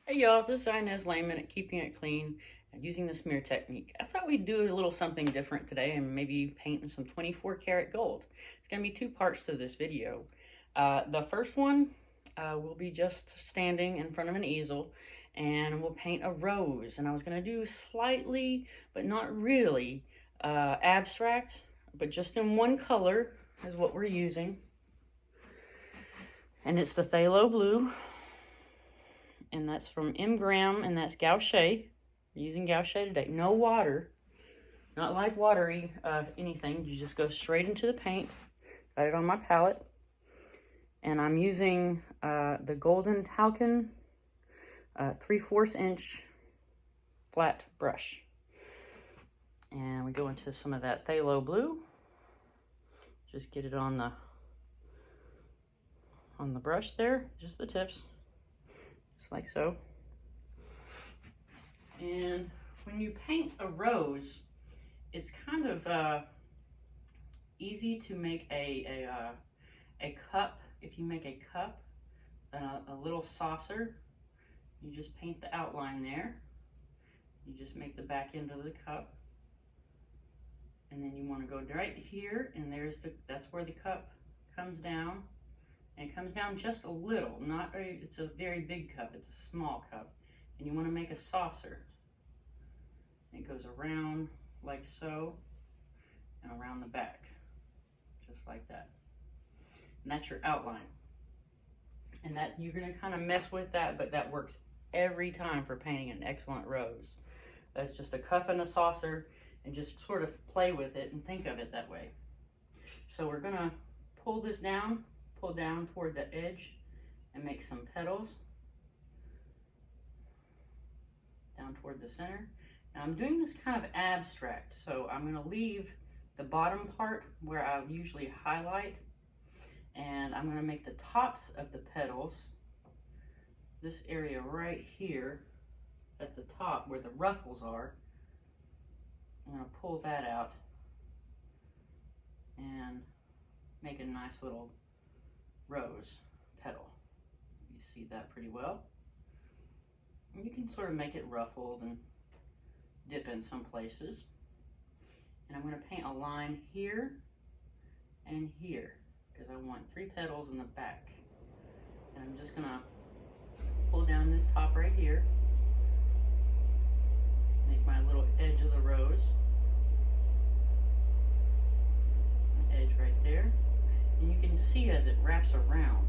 Hey y'all, this is Inez Lehman at Keeping It Clean and using the smear technique. I thought we'd do a little something different today and maybe paint in some 24 karat gold. It's going to be two parts to this video. The first one will be just standing in front of an easel and we'll paint a rose. And I was going to do slightly, but not really, abstract, but just in one color is what we're using. And it's the phthalo blue. And that's from M. Graham, and that's gouche. We're using gouche today. No water, not like watery anything. You just go straight into the paint. Got it on my palette. And I'm using the Golden Talcum 3/4 inch flat brush. And we go into some of that phthalo blue. Just get it on the brush there, just the tips. Just like so. And when you paint a rose, it's kind of easy to make a cup. If you make a cup, a little saucer, you just paint the outline there. You just make the back end of the cup, and then you want to go right here, and that's where the cup comes down. And it comes down just a little, it's a very big cup, it's a small cup. And you want to make a saucer. It goes around like so, and around the back, just like that. And that's your outline. And that you're going to kind of mess with that, but that works every time for painting an excellent rose. That's just a cup and a saucer, and just sort of play with it and think of it that way. So we're going to pull this down. Pull down toward the edge and make some petals down toward the center. Now I'm doing this kind of abstract, so I'm going to leave the bottom part where I usually highlight, and I'm going to make the tops of the petals, this area right here at the top where the ruffles are. I'm going to pull that out and make a nice little rose petal. You see that pretty well. And you can sort of make it ruffled and dip in some places. And I'm going to paint a line here and here because I want 3 petals in the back. And I'm just going to pull down this top right here, make my little edge of the rose, an edge right there. And you can see as it wraps around,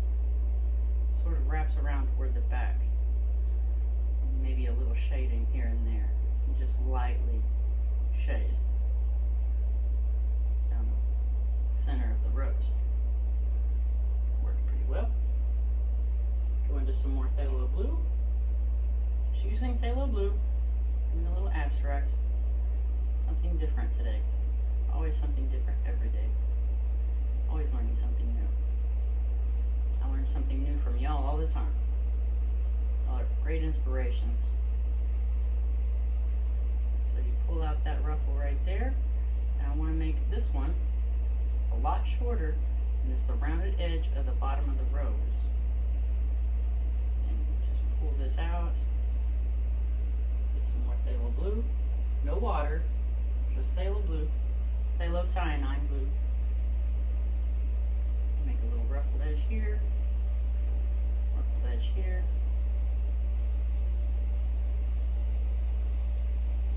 sort of wraps around toward the back. And maybe a little shading here and there. And just lightly shade down the center of the rose. Works pretty well. Go into some more phthalo blue. Just using phthalo blue, and a little abstract. Something different today. Always something different every day. Always learning something new. I learn something new from y'all all the time. Y'all are great inspirations. So you pull out that ruffle right there, and I want to make this one a lot shorter, and it's the rounded edge of the bottom of the rose. And just pull this out. Get some more phthalo blue. No water, just phthalo blue, phthalo cyanide blue. Make a little ruffled edge here, ruffled edge here,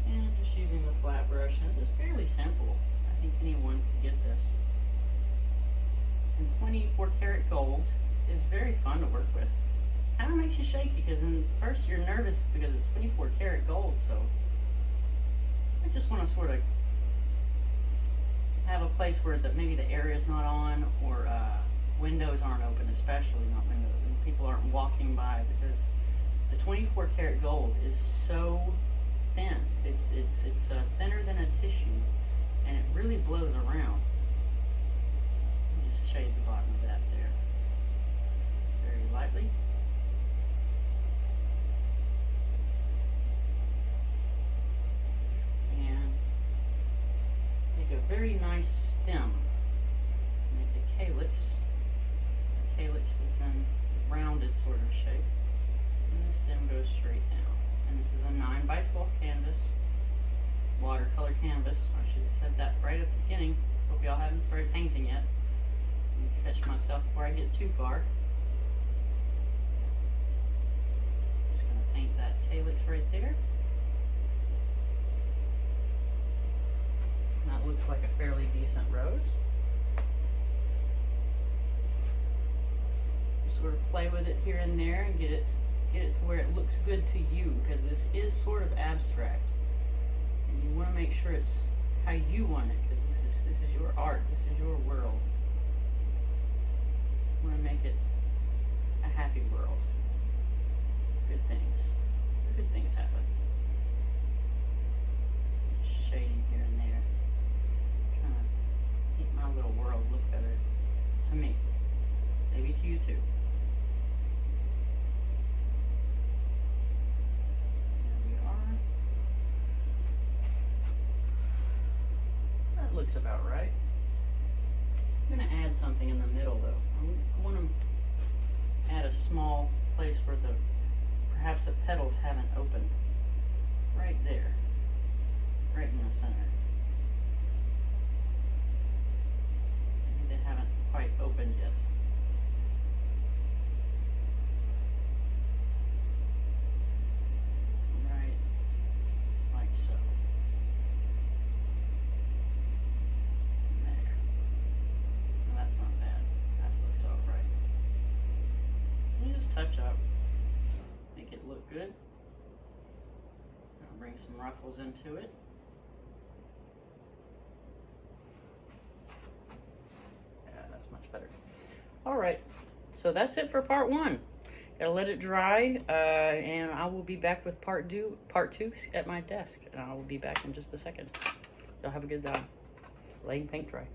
and just using the flat brush. And this is fairly simple. I think anyone could get this. And 24 karat gold is very fun to work with. Kind of makes you shaky because first you're nervous because it's 24 karat gold, so I just want to sort of have a place where maybe the area is not on, or windows aren't open, especially not windows, and people aren't walking by, because the 24 karat gold is so thin. It's thinner than a tissue, and it really blows around. Just shade the bottom of that there very lightly. And make a very nice stem. Make a calyx. The calyx is in a rounded sort of shape. And the stem goes straight is a 9 by 12 canvas, watercolor canvas. I should have said that right at the beginning. Hope y'all haven't started painting yet. Let me catch myself before I get too far. Just going to paint that calyx right there. And that looks like a fairly decent rose. Sort of play with it here and there and get it to where it looks good to you, because this is sort of abstract, and you want to make sure it's how you want it, because this is your art, this is your world. You want to make it a happy world. Good things happen. Shading here and there, trying to make my little world look better to me, maybe to you too. Looks about right. I'm going to add something in the middle though. I want to add a small place where perhaps the petals haven't opened. Right there. Right in the center. Maybe they haven't quite opened yet. Right. Like so. Touch up, make it look good. I'll bring some ruffles into it. Yeah, that's much better. All right, so that's it for part 1. Gotta let it dry, and I will be back with part two at my desk, and I will be back in just a second. Y'all have a good time. Letting paint dry.